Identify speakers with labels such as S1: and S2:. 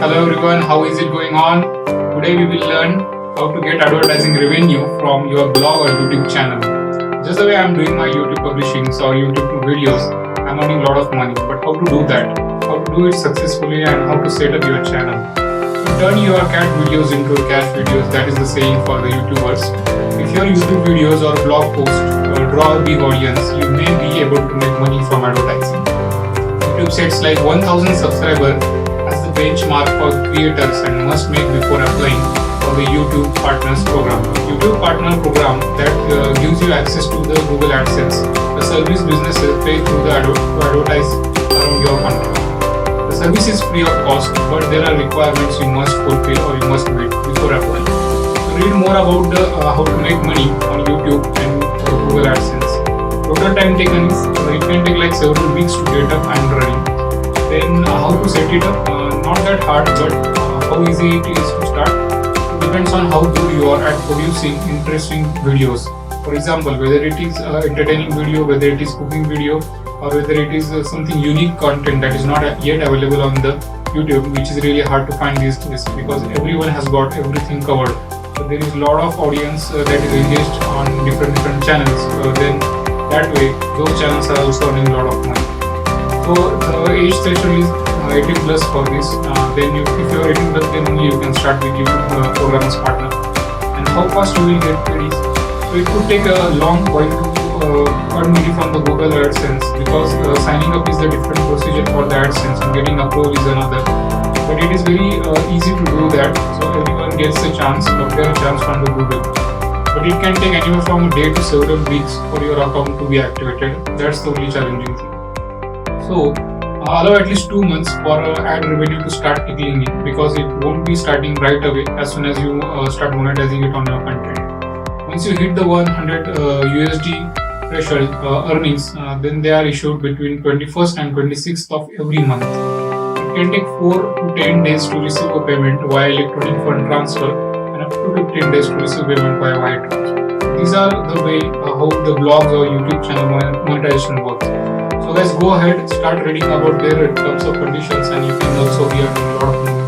S1: Hello everyone, how is it going on? Today we will learn how to get advertising revenue from your blog or YouTube channel. Just the way I'm doing my YouTube publishings or YouTube videos, I'm earning a lot of money. But how to do that? How to do it successfully and how to set up your channel. To turn your cat videos into cash videos, that is the saying for the YouTubers. If your YouTube videos or blog posts draw a big audience, you may be able to make money from advertising. YouTube sets like 1000 subscribers as the benchmark for creators and must make before applying for the YouTube Partners program. YouTube Partner program that gives you access to the Google AdSense, the service businesses pay through the to advertise around your content. The service is free of cost, but there are requirements you must fulfill or you must meet before applying. To read more about how to make money on YouTube and Google AdSense. Total time taken is it can take like several weeks to get up and running. Then how to set it up? Not that hard, but how easy it is to start. It depends on how good you are at producing interesting videos. For example, whether it is entertaining video, whether it is cooking video, or whether it is something unique content that is not yet available on the YouTube, which is really hard to find these days because everyone has got everything covered. So there is a lot of audience that is engaged on different channels. Then that way, those channels are also earning a lot of money. So the age threshold is 18 plus for this. Then if you are 18 plus, then only you can start with your program's partner. And how fast you will get paid is, so it could take a long while to earn money from the Google AdSense because signing up is the different procedure for the AdSense and getting approval is another. But it is very easy to do that, so everyone gets a chance, a fair chance from the Google. But it can take anywhere from a day to several weeks for your account to be activated. That's the only challenging thing. So allow at least 2 months for ad revenue to start trickling in because it won't be starting right away as soon as you start monetizing it on your content. Once you hit the 100 USD threshold earnings, then they are issued between 21st and 26th of every month. It can take 4 to 10 days to receive a payment via electronic fund transfer and up to 15 days to receive payment via wire transfer. These are the way how the blogs or YouTube channel monetization works. So guys, go ahead, start reading about their terms of conditions and you can also be earning a lot of money.